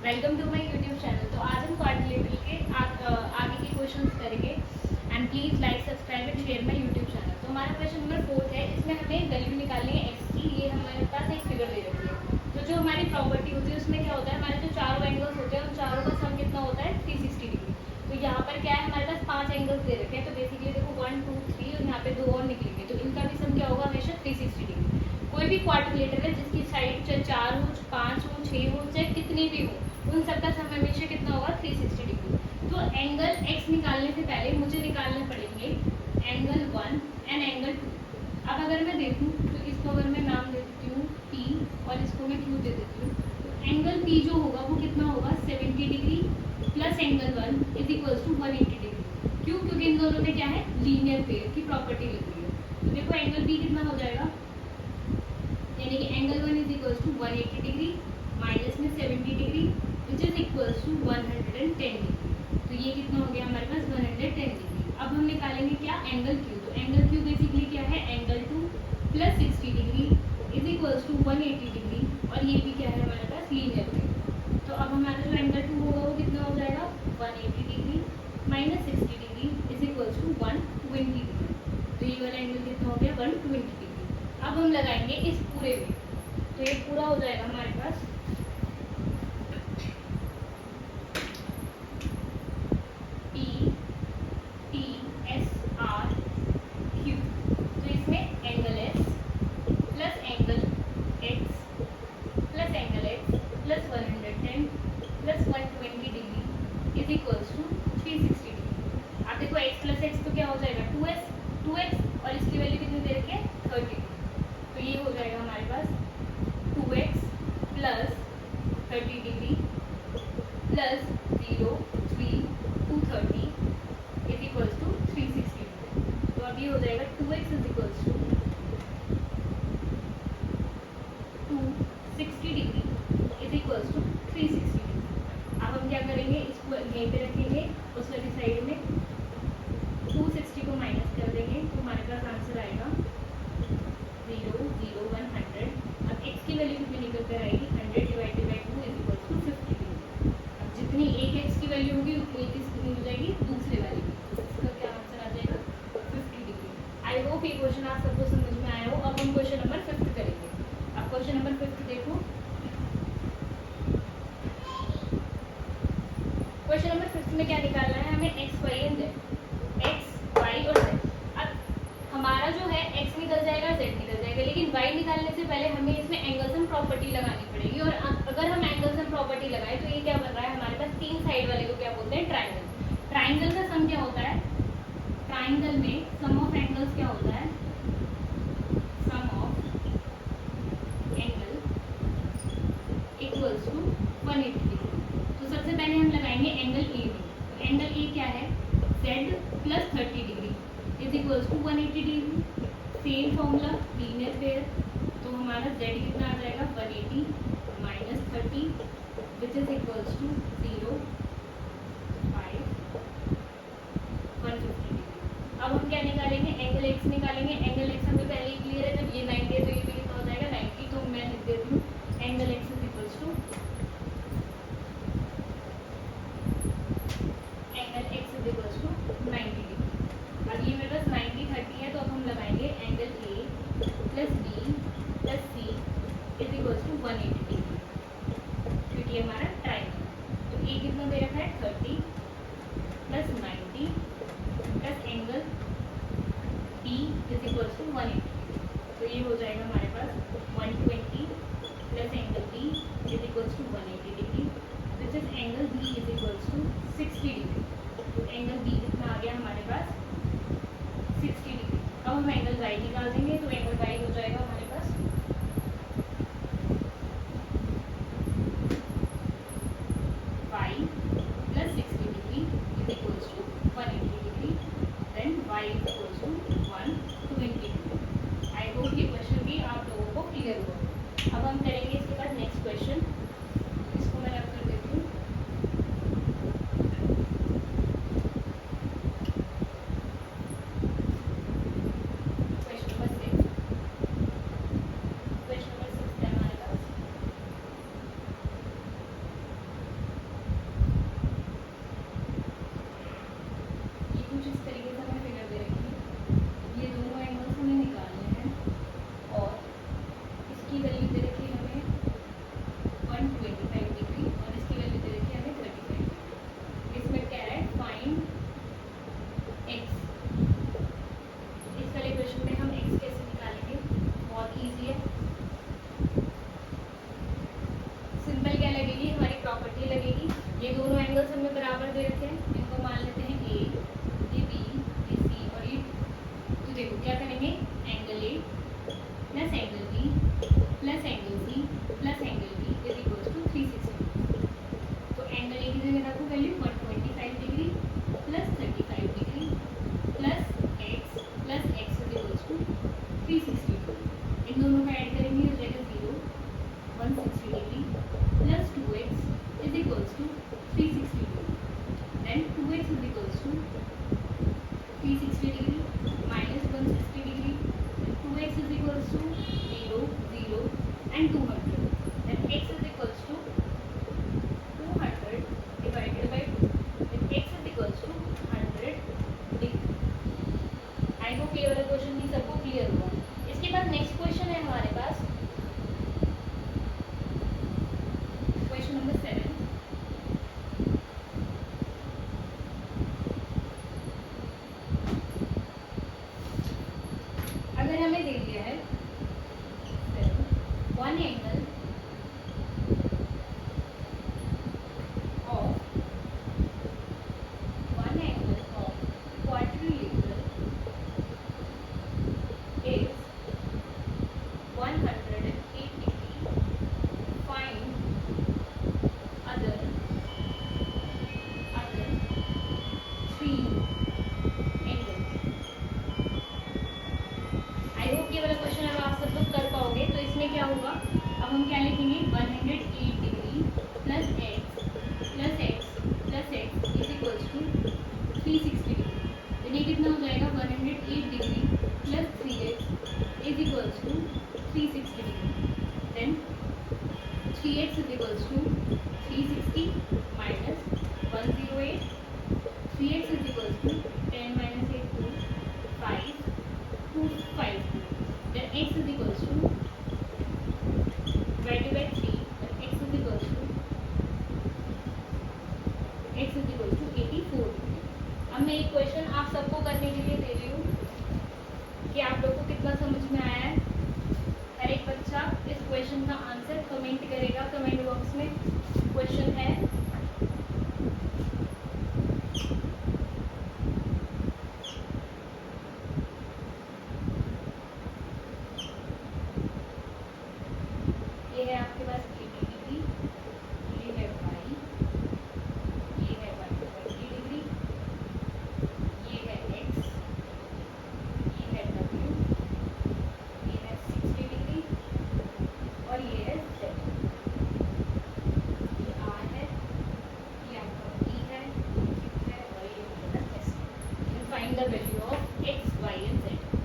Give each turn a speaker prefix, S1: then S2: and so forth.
S1: Welcome to my YouTube channel. तो आज हम क्वाड्रिलेटरल के आगे के क्वेश्चंस करेंगे and please like subscribe and share my YouTube channel. तो हमारा क्वेश्चन नंबर 4 है, इसमें हमें वैल्यू निकालनी है एक्स की। ये हमारे पास एक फिगर दे रखी है। तो जो हमारी प्रॉपर्टी होती है उसमें क्या होता है, हमारे जो चारों एंगल्स होते हैं उन चारों का सम कितना होता है 360 डिग्री। तो यहाँ पर क्या है, हमारे पास 5 एंगल्स दे रखे हैं। तो बेसिकली देखो 1 2 3 और यहाँ पे 2 और निकलेंगे, तो इनका भी सम क्या होगा, हमेशा 360 डिग्री। कोई भी क्वाड्रिलेटरल है जिसकी साइड चाहे 4 हो, 5 हो, 6 हो, चाहे कितनी भी हो, उन सबका सम हमेशा कितना होगा 360 डिग्री। तो एंगल एक्स निकालने से पहले मुझे निकालने पड़ेंगे एंगल 1 एंड एंगल 2। अब अगर मैं देखूं तो इसको अगर मैं नाम दे देती हूँ P और इसको मैं Q दे देती हूँ, तो एंगल P जो होगा वो कितना होगा 70 degree plus angle 1 is equals to 180 degree. क्यों? क्योंकि इन दोनों में क्या है, लीनियर पेयर की प्रॉपर्टी लग रही है। तो देखो एंगल P कितना हो जाएगा, यानी कि angle 1 is equals to 180 degree minus में 70 degree which is equals to 110 degree. तो ये कितना हो गया हमारे पास 110 डिग्री। अब हम निकालेंगे क्या, एंगल Q। तो एंगल Q बेसिकली क्या है, angle 2 plus 60 degree is equals to 180 degree, और ये भी क्या है हमारे पास लीनियर पेयर। तो अब हमारा जो एंगल 2 होगा वो कितना हो जाएगा 180 degree minus 60 degree is equals to 120 degree. तो ये वाला एंगल कितना हो गया 120 डिग्री। अब हम लगाएंगे इस पूरे में, तो ये पूरा हो जाएगा हमारे पास P T S R Q। तो इसमें angle S plus angle X plus angle X plus 110 plus 120 degree is equals to 360 degree. आप देखो x प्लस एक्स तो क्या हो जाएगा 2x और इसकी वैल्यू कितनी दे रखी है 30। तो ये हो जाएगा हमारे पास 2x plus 30 degree plus 0 3 230 is equals to 360 degree. तो अब ये हो जाएगा 2x is equals to 260 degree is equals to 360 degree. अब हम क्या करेंगे, इसको यहीं पे रखेंगे, उस वाली साइड में 260 को माइनस कर देंगे, तो हमारे पास आंसर आएगा 0 0 100। अब x की वैल्यू कितनी निकल कर आएगी, 100 divided by 2 is equals to 50 degree. अब जितनी एक x की वैल्यू होगी उतनी किसकी मिल जाएगी, दूसरे वाली की। इसका क्या आंसर आ जाएगा 50 डिग्री। आई होप ये क्वेश्चन आप सबको समझ में आया हो। अब हम क्वेश्चन नंबर 5 करेंगे। अब क्वेश्चन नंबर 5 देखो, क्वेश्चन नंबर 5 में क्या निकालना है हमें, X Y and Z, X Y और जेड। अब हमारा जो है x निकल जाएगा, z निकल जाएगा, लेकिन y निकालने से पहले हमें इसमें एंगल सम प्रॉपर्टी लगानी पड़ेगी। और अगर हम एंगल सम प्रॉपर्टी लगाएं तो ये क्या बन रहा है हमारे पास, 3 साइड वाले को क्या बोलते हैं, ट्राइंगल। ट्राइंगल का सम क्या होता है, ट्राइंगल में सम ऑफ एंगल्स क्या होता है, sum of angle equals to 180 degree. तो सबसे पहले हम लगाएंगे एंगल ए में। तो एंगल ए क्या है, z plus 30 degree is equals to 180 degree. Same formula, linear pair. तो हमारा z कितना आ जाएगा 180 minus 30 which is equals to 0 5 150 degree. अब हम क्या निकालेंगे, एंगल x निकालेंगे। एंगल x हमें पहले ही क्लियर है, जब ये 90 है तो ये भी कितना हो जाएगा 90। तो मैं लिख देती हूँ angle x is equals to angle x is equals to 90 degree. अब ये मेरे पास 90 30 है, तो अब हम लगाएंगे angle a plus b plus c is equals to 180 degree, क्योंकि हमारा ट्राइंगल। तो a कितना दे रखा है 30 plus 90 plus angle b is equals to 180। तो ये हो जाएगा हमारे पास 120 plus angle b is equals to 180 degree which is angle b is equals to 60 degree. तो एंगल b कितना आ गया हमारे पास 60 डिग्री। अब हम एंगल y निकाल देंगे, तो एंगल y हो जाएगा हमारे पास y plus 60 degree is equals to 180 degree, then y is equals to 120 degree. I hope ये क्वेश्चन भी आप लोगों को क्लियर हुआ। अब हम करेंगे इसके बाद नेक्स्ट क्वेश्चन। इसको मैं रख कर देती हूँ। Question number 6। Equals to 360 degree, then 2x is equals to 360 degree minus 160 degree, 2x is equals to 0 0 and 200, then x is equals to 200 divided by 2, then x is equals to 100 degree. I hope ये वाला question भी सबको clear हुआ। इसके बाद next question है हमारे पास question number 7। अगर हमें दे दिया है one angle of quadrilateral is 108 degree, find other three angles। I hope ये वाला क्वेश्चन अब आप सब लोग कर पाओगे। तो इसमें क्या होगा, अब हम क्या लिखेंगे 108 degree plus X plus X plus X is equals to 360 degree. तो ये कितना हो जाएगा 108 degree plus 3x is equals to 360 degree, then 3x is equals to 360 minus 108, 3x is equals to 10 minus 8 2 5 2 5, then x is equals to divided by 3, then x is equals to 84। अब मैं एक question आप सबको करने के लिए दे रही हूँ कि आप लोग को कितना समझ में आया है। हर एक बच्चा इस क्वेश्चन का आंसर कमेंट करेगा कमेंट बॉक्स में। क्वेश्चन है ये है आपके पास 80 डिग्री, ये है y, ये है 120 डिग्री, ये है x, ये है w, ये है 60 डिग्री और ये है z। ये r है, ये आपका b है, ये q है और ये आपका s है। Find the value of x, y and z।